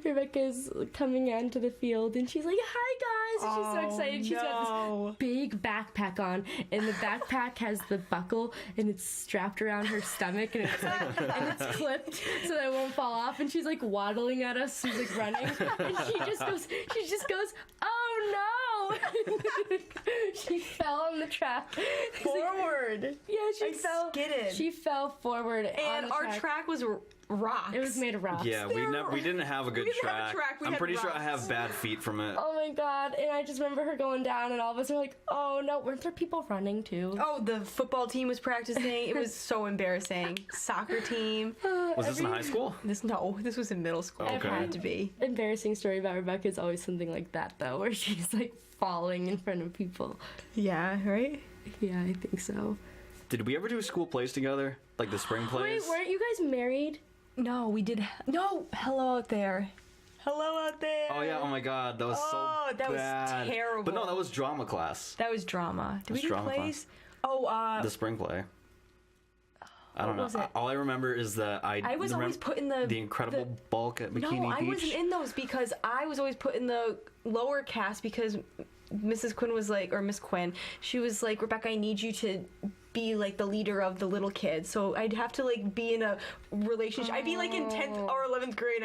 Rebecca's coming onto the field, and she's like, "Hi guys!" And she's so excited. She's got this big backpack on, and the backpack has the buckle, and it's strapped around her stomach, and it's like, and it's clipped so that it won't fall off. And she's like waddling at us. She's like running, and she just goes, "Oh no!" She fell on the track. Forward. Yeah, she fell. Skidded. She fell forward. And on the our track was rocks. It was made of rocks. Yeah, we didn't have a good track. I'm pretty sure I have bad feet from it. Oh my god! And I just remember her going down, and all of us were like, "Oh no!" Weren't there people running too? Oh, the football team was practicing. It was so embarrassing. Soccer team. Was this in high school? This was in middle school. Okay. It had to be. Embarrassing story about Rebecca is always something like that, though, where she's like falling in front of people. Yeah. Right. Yeah, I think so. Did we ever do school plays together? Like the spring plays? Wait, weren't you guys married? No, we did. No, hello out there. Hello out there. Oh yeah, oh my god, that was so that bad. was terrible. But no, that was drama class. That was drama. Did we do drama plays? Oh, The spring play. I don't was know. it? All I remember is that I was always put in the Incredible Bulk at Bikini No, I Beach. wasn't in those because I was always put in the lower cast because Mrs. Quinn was like, or Miss Quinn, she was like, Rebecca, I need you to be like the leader of the little kids. So I'd have to like be in a relationship. I'd be like in 10th or 11th grade,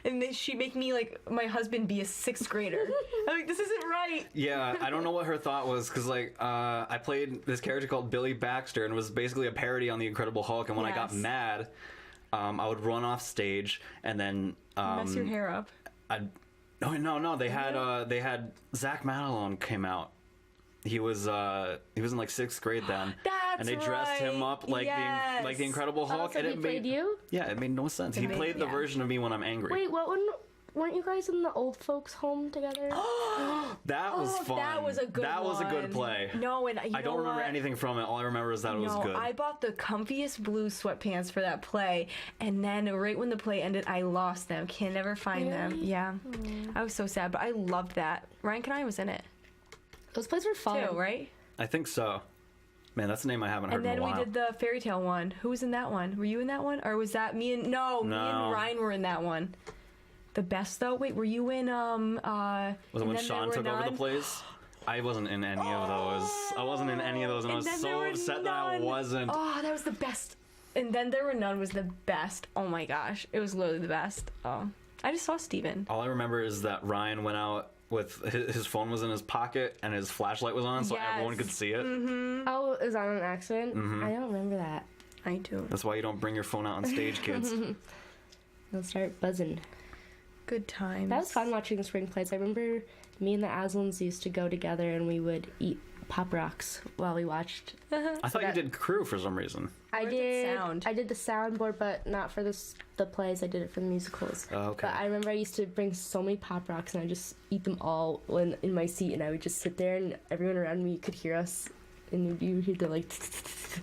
and then she'd make me like my husband be a 6th grader. I'm like, this isn't right. Yeah, I don't know what her thought was, because like I played this character called Billy Baxter, and it was basically a parody on the Incredible Hulk. And when I got Yes. mad, I would run off stage, and then Mess your hair up. No. They had Zach Matalone came out. He was in like 6th grade then. And they dressed him up like the Incredible Hulk. So and he played you? Yeah, it made no sense. He played the version of me when I'm angry. Wait, weren't you guys in the old folks' home together? That was fun. That was a good That was a good play. No, and I don't remember anything from it. All I remember is that it was good. I bought the comfiest blue sweatpants for that play, and then right when the play ended, I lost them. Can never find them. Yeah, I was so sad, but I loved that. Ryan Kanai was in it Those plays were fun. too, right? I think so. Man, that's a name I haven't heard And in a then while. we did the fairy tale one. Who was in that one? Were you in that one, or was that me and me and Ryan were in that one? The best though. Wait, were you in Was it when Sean took over the plays? I wasn't in any of those. I wasn't in any of those, and I was so upset that I wasn't. Oh, that was the best. And then there were none was the best. Oh my gosh, it was literally the best. Oh, I just saw Steven. All I remember is that Ryan went out with his phone was in his pocket and his flashlight was on, so everyone could see it. Oh, it was on an accident? I don't remember that. I do. That's why you don't bring your phone out on stage, kids. They'll start buzzing. Good times. That was fun watching the spring plays. I remember me and the Aslins used to go together and we would eat Pop Rocks while we watched. I thought you did crew for some reason. I Where's the did sound? I did the soundboard, but not for the plays. I did it for the musicals. Oh, okay. But I remember I used to bring so many Pop Rocks and I just eat them all in my seat, and I would just sit there and everyone around me could hear us, and you would hear the like.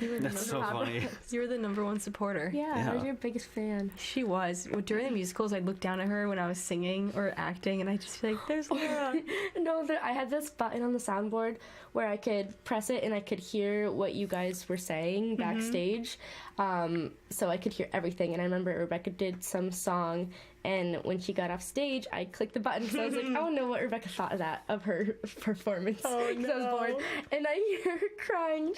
That's so funny. You were the #1 supporter. Yeah, I was your biggest fan. She was. During the musicals, I'd look down at her when I was singing or acting, and I'd just be like, there's Laura. No, I had this button on the soundboard where I could press it and I could hear what you guys were saying backstage. So I could hear everything. And I remember Rebecca did some song, and when she got off stage, I clicked the button. So I was like, I don't know what Rebecca thought of her performance. Oh, no. I was bored. And I hear her crying.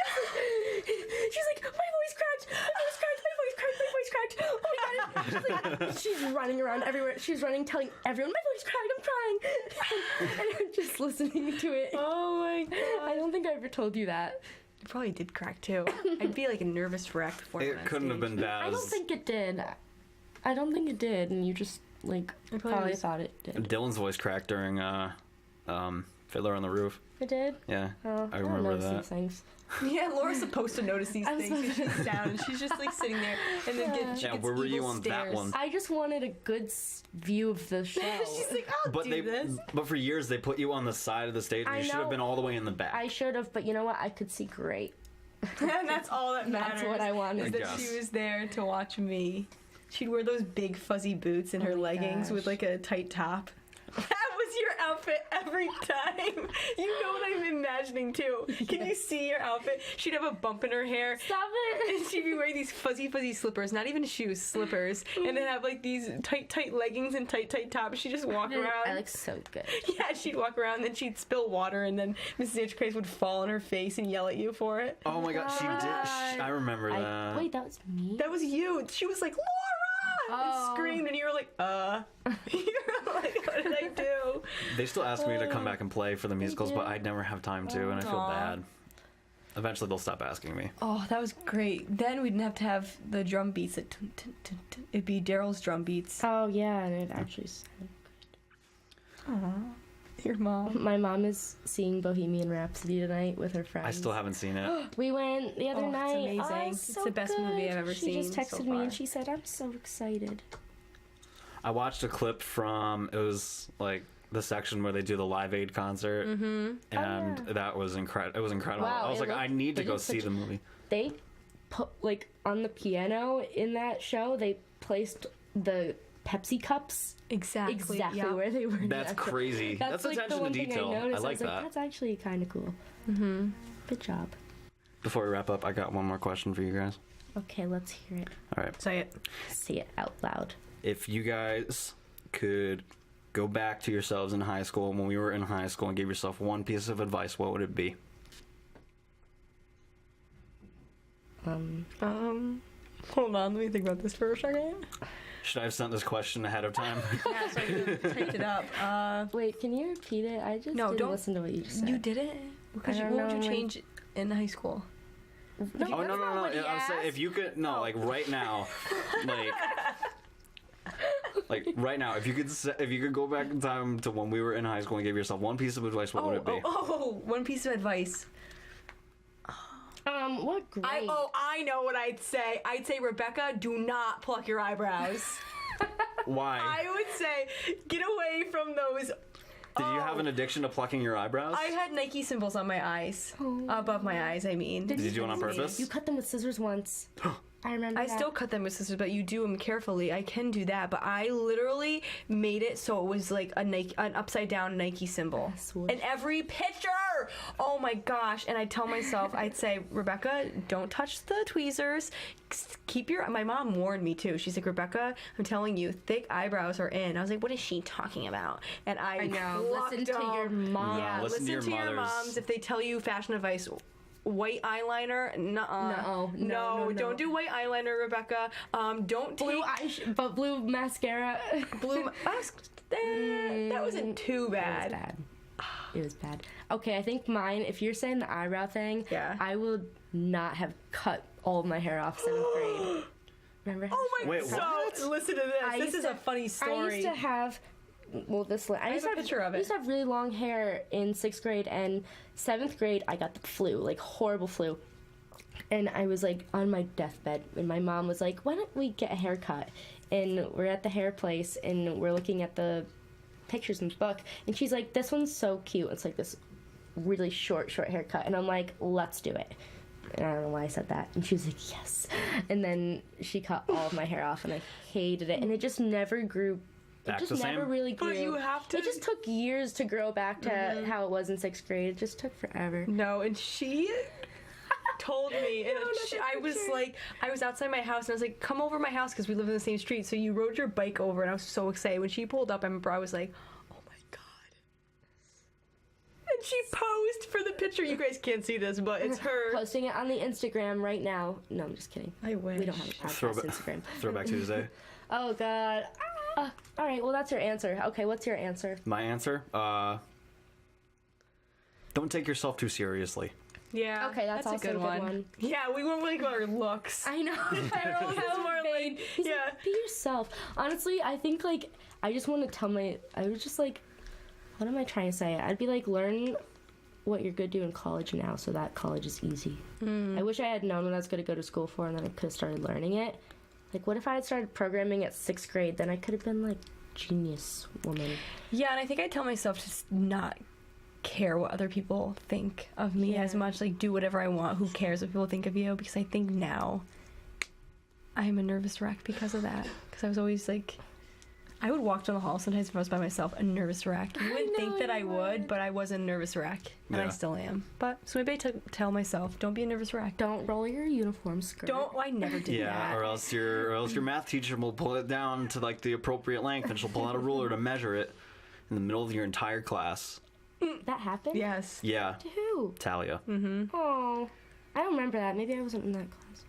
She's like, my voice cracked. My voice cracked. Oh my God. She's like, she's running around everywhere. She's running, telling everyone, my voice cracked. I'm crying. And I'm just listening to it. Oh my God. I don't think I ever told you that. It probably did crack too. I'd be like a nervous wreck before I went It on couldn't have stage. been bad. I don't think it did. I don't think it did, and you just like probably thought it did. Dylan's voice cracked during Fiddler on the Roof. It did? Yeah, Oh, I remember notice that. these things. Yeah, Laura's supposed to notice these I'm things. She's just down, and she's just like sitting there, and then she Yeah, gets where were you evil on stares. that one? I just wanted a good view of the show. She's like, I'll But do this. but for years they put you on the side of the stage. And I you should have know. been all the way in the back. I should have, but you know what? I could see great. And that's all that matters. That's what I wanted. Is I that guess. she was there to watch me. She'd wear those big fuzzy boots and her my leggings gosh. with like a tight top. That was your outfit every time. You know what I'm imagining too. Can you see your outfit? She'd have a bump in her hair. Stop it! And she'd be wearing these fuzzy slippers, not even shoes, slippers, and then have like these tight leggings and tight top. She'd just walk around. I look so good. Yeah, she'd walk around, and then she'd spill water, and then Mrs. Hitchcraft would fall on her face and yell at you for it. Oh my God, she did. I remember that. Wait, that was me? That was you. She was like, Laura! And screamed, and you were like, You were like, what did I do? They still ask me to come back and play for the musicals, but I'd never have time to, and I feel Aw. bad. Eventually they'll stop asking me. Oh, that was great. Then we didn't have to have the drum beats. It'd be Daryl's drum beats. Oh, yeah, and it actually sounded Your mom. My mom is seeing Bohemian Rhapsody tonight with her friends. I still haven't seen it. We went the other Oh, it's night. amazing. Oh, It's so the best movie I've ever She just seen texted so me far. and she said, I'm so excited. I watched a clip from, it was like the section where they do the Live Aid concert, and yeah. that was incredible. It was incredible. Wow, I was it like, I looked- need to it go looked see such- the movie. They put, like, on the piano in that show, they placed the Pepsi cups. Exactly Exactly where they were. That's crazy. That's like attention the one to thing detail. I noticed. I like was that. Like, that's actually kind of cool. Good job. Before we wrap up, I got one more question for you guys. Okay, let's hear it. All right. Say it. Say it out loud. If you guys could go back to yourselves in high school when we were in high school and give yourself one piece of advice, what would it be? Hold on, let me think about this for a second. Should I have sent this question ahead of time? Yeah, so I could typed it up. Wait, can you repeat it? I just No, didn't don't- listen to what you just said. You did it? Because I what don't would you know, change in high school? Oh, no. what he I was saying, if you could, like right now, like right now, if you could go back in time to when we were in high school and give yourself one piece of advice, what would it be? One piece of advice. What grade? I know what I'd say. I'd say, Rebecca, do not pluck your eyebrows. Why? I would say, get away from those. Did you have an addiction to plucking your eyebrows? I had Nike symbols on my eyes. Above my eyes, I mean. Did you do it on purpose? You cut them with scissors once. I remember I that. still cut them with scissors, but you do them carefully. I can do that, but I literally made it so it was like an upside down Nike symbol. Swoosh. In every picture! Oh my gosh. And I'd tell myself, I'd say, Rebecca, don't touch the tweezers. My mom warned me too. She's like, Rebecca, I'm telling you, thick eyebrows are in. I was like, what is she talking about? And I know. Listen to your mom. Yeah, listen to your mothers. moms. If they tell you fashion advice, white eyeliner, No. Don't do white eyeliner, Rebecca. Don't take blue mascara. blue mask. That wasn't too bad. It was bad. Okay, I think mine, if you're saying the eyebrow thing, Yeah. I would not have cut all of my hair off 7th grade. Remember? Oh my Wait, god! what? So listen to this. This is a funny story. I used to have. Well, I used have a to have, picture of I used it. to have really long hair in 6th grade, and 7th grade I got the flu, like horrible flu. And I was like on my deathbed, and my mom was like, "Why don't we get a haircut?" And we're at the hair place, and we're looking at the pictures in the book, and she's like, "This one's so cute. It's like this really short haircut." And I'm like, "Let's do it." And I don't know why I said that. And she was like, "Yes." And then she cut all of my hair off, and I hated it. And it just never grew. Back It just the never same? really grew. But you have to. It just took years to grow back to how it was in 6th grade. It just took forever. No, and she told me, and I was outside my house, and I was like, "Come over my house," because we live in the same street. So you rode your bike over, and I was so excited when she pulled up. I remember I was like, "Oh my god!" And she posed for the picture. You guys can't see this, but it's her. Posting it on the Instagram right now. No, I'm just kidding. I wish We don't have a podcast Instagram. Throwback Tuesday. Oh god. All right, well that's your answer. Okay, what's your answer? My answer? Don't take yourself too seriously. Yeah. Okay, that's also a good one. Yeah, we went like our looks. I know. Harold is more like, He's yeah. like, be yourself. Honestly, I think like I just want to tell I was just like, what am I trying to say? I'd be like, learn what you're good to in college now, so that college is easy. I wish I had known what I was going to go to school for, and then I could have started learning it. Like, what if I had started programming at 6th grade? Then I could have been like genius woman. Yeah, and I think I tell myself to not care what other people think of me as much. Like, do whatever I want. Who cares what people think of you? Because I think now I'm a nervous wreck because of that. Because I was always like, I would walk down the hall sometimes if I was by myself, a nervous wreck. You wouldn't think that I would, but I was a nervous wreck, and I still am. But so maybe I tell myself, don't be a nervous wreck. Don't roll your uniform skirt. Don't. I never did that. Yeah, or else your math teacher will pull it down to like the appropriate length, and she'll pull out a ruler to measure it in the middle of your entire class. That happened? Yes. Yeah, To who? Talia. Oh, I don't remember that. Maybe I wasn't in that class.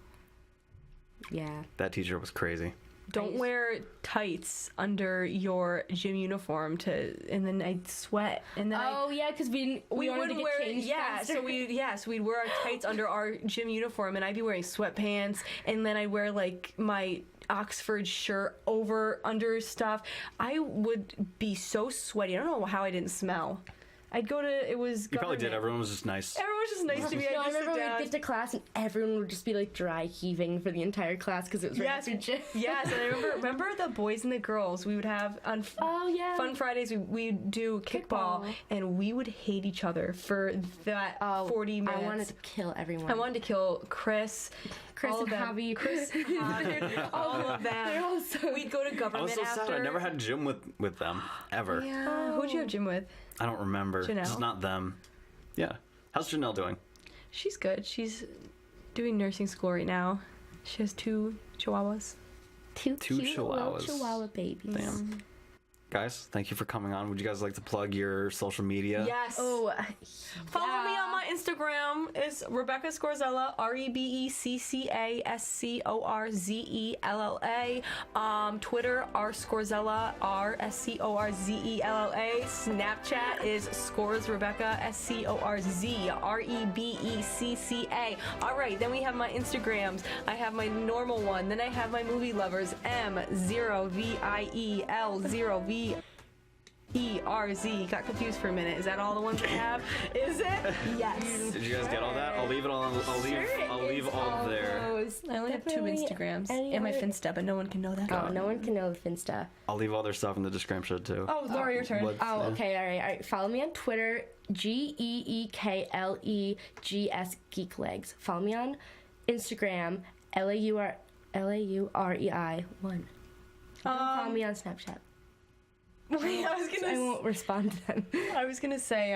Yeah. That teacher was crazy. Don't wear tights under your gym uniform and then I'd sweat, and then Yeah, because we wanted to get changed faster. so we'd wear our tights under our gym uniform, and I'd be wearing sweatpants, and then I'd wear like my Oxford shirt under stuff. I would be so sweaty. I don't know how I didn't smell. I'd go to, it was You probably did. government. Everyone was just nice. Everyone was just nice to me. No, I I'd just remember sit we'd down. get to class and everyone would just be like dry heaving for the entire class because it was right Yes, after gym. yes, and I remember the boys and the girls. We would have on Oh yeah. Fun Fridays. We'd do kickball, and we would hate each other for that 40 minutes. I wanted to kill everyone. I wanted to kill Chris all and of them. Javi. Chris, Javi, all of They're them. all so. We'd go to I government was so after. sad. I never had gym with them ever. Yeah. Who'd you have gym with? I don't remember. Janelle. Just not them. Yeah. How's Janelle doing? She's good. She's doing nursing school right now. She has 2 chihuahuas. Two Two cute little chihuahuas. chihuahua babies. Damn. Guys, thank you for coming on. Would you guys like to plug your social media? Yes. Oh, Follow me on my Instagram. It's Rebecca Scorzella, Rebeccascorzella. Twitter, rscorzella, RSCORZELLA. Snapchat is Scores Rebecca, SCORZREBECCA. All right, then we have my Instagrams. I have my normal one. Then I have my movie lovers, M0VIEL0VERZ. Got confused for a minute. Is that all the ones I have? Is it? Yes. Did you guys get all that? I'll leave it all. I'll leave all there. I only have 2 Definitely Instagrams any and my other- Finsta, but no one can know that. Oh, no one can know the Finsta. I'll leave all their stuff in the description too. Oh, Laura, your turn. What- Oh, okay, all right. Follow me on Twitter, GEEKLEGS Geeklegs. Follow me on Instagram, LAUREI1. Don't follow me on Snapchat. Wait, I was I gonna. won't respond to them. I was gonna say.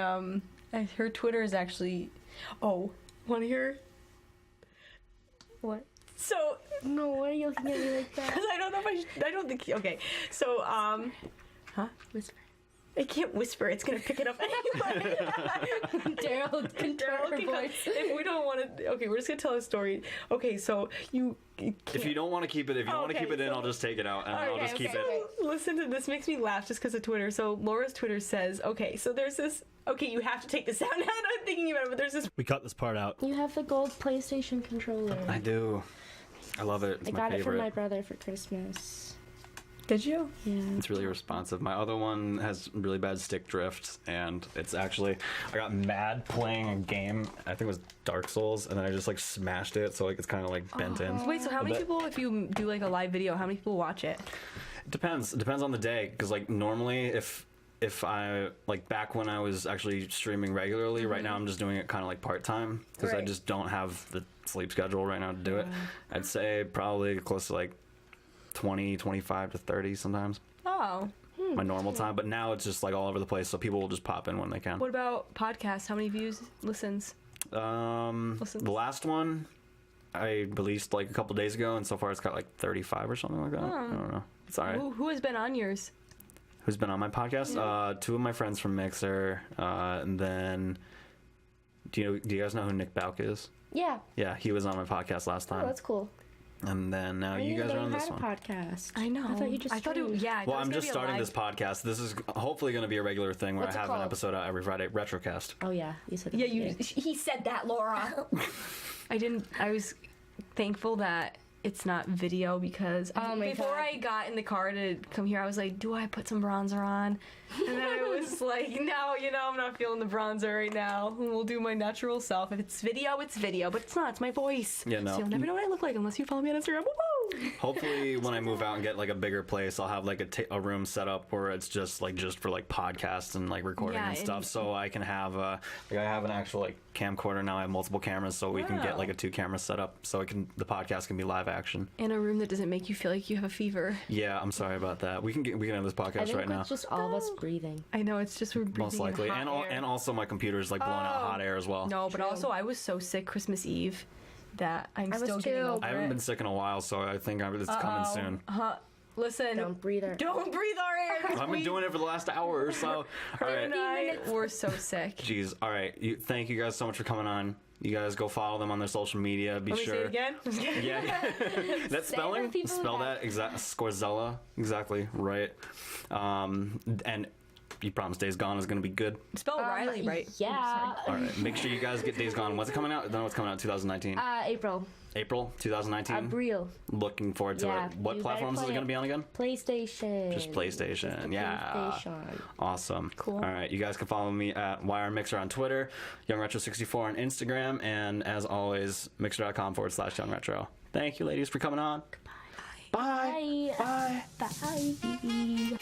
Her Twitter is actually. Oh, want to hear? What? So, No, why are you looking at me like that? because I don't know if I don't think. Okay, so Whisper. I can't whisper. It's gonna pick it up anyway. Daryl, control her Okay, voice. if we don't want to, okay, we're just gonna tell a story. Okay, so you can't. If you don't want to keep it, if you want to Okay, keep it in, so- I'll just take it out and I'll Okay, just keep okay. it. Listen to this. Makes me laugh just because of Twitter. So Laura's Twitter says, okay, so there's this. Okay, you have to take this out now. I'm thinking about it, but there's this. We cut this part out. You have the gold PlayStation controller. I do. I love it. It's I my got it favorite. from my brother for Christmas. Did you? Yeah. It's really responsive. My other one has really bad stick drift, and it's actually I got mad playing a game. I think it was Dark Souls, and then I just like smashed it, so like it's kind of like bent in. Wait, so how many But- people, if you do like a live video, how many people watch it? It depends. It depends on the day, because like normally if I like back when I was actually streaming regularly, right now I'm just doing it kind of like part time because I Right. just don't have the sleep schedule right now to do it. I'd say probably close to like 20, 25 to 30 sometimes. Oh. My normal time, but now it's just like all over the place, so people will just pop in when they can. What about podcasts? How many views, listens? Listens. The last one I released like a couple days ago, and so far it's got like 35 or something like that. I don't know. It's all right. Who has been on yours? Who's been on my podcast? 2 of my friends from Mixer, and then do you guys know who Nick Bauk is? Yeah. Yeah, he was on my podcast last Oh, time, that's cool. and then now I you didn't guys know are on you this had one. a podcast. I know. I thought you just I thought it. streamed. Yeah. I Well, thought it was I'm gonna just be a starting live- this podcast. This is hopefully going to be a regular thing where What's I it have an called? episode out every Friday. RetroCast. Oh yeah, you said. Yeah, that you. today. He said that, Laura. I didn't. I was thankful that it's not video because Oh my before God. I got in the car to come here, I was like, do I put some bronzer on? And then I was like, no, I'm not feeling the bronzer right now. We'll do my natural self. If it's video, it's video, but it's not. It's my voice. Yeah, no. So you'll never know what I look like unless you follow me on Instagram. Woo-hoo! Hopefully, when I move out and get like a bigger place, I'll have like a room set up where it's just for like podcasts and like recording Yeah, and stuff. and- So I can have like I have an actual like camcorder now. I have multiple cameras, so we can get Wow. like a 2-camera setup, so the podcast can be live action. In a room that doesn't make you feel like you have a fever. Yeah, I'm sorry about that. We can have this I podcast think right now. it's just all of us breathing. I know, it's just we're breathing Most likely, in hot air. and also my computer's like blowing out Oh. hot air as well. No, but True. also I was so sick Christmas Eve that I'm I was still too. getting over I haven't it. been sick in a while, so I think it's coming soon. Listen, Don't breathe our. don't breathe our air. 'cause I've been doing it for the last hour or so. All and right. I were so sick. Jeez. All right. Thank you guys so much for coming on. You guys go follow them on their social media. Be Let me sure. say it again. Yeah. That spelling. people Spell have- that exact. Scorzella. Exactly. Right. And You promise Days Gone is going to be good? Spell Riley right. Yeah. All right. Make sure you guys get Days Gone. When's it coming out? I don't know what's coming out in 2019. April. April 2019. April. Looking forward to Yeah, it. What you platforms is better it going to play be on again? PlayStation. Just PlayStation. Yeah. PlayStation. Awesome. Cool. All right. You guys can follow me at WireMixer on Twitter, YoungRetro64 on Instagram, and as always, mixer.com/YoungRetro. Thank you, ladies, for coming on. Bye. Bye. Bye. Bye.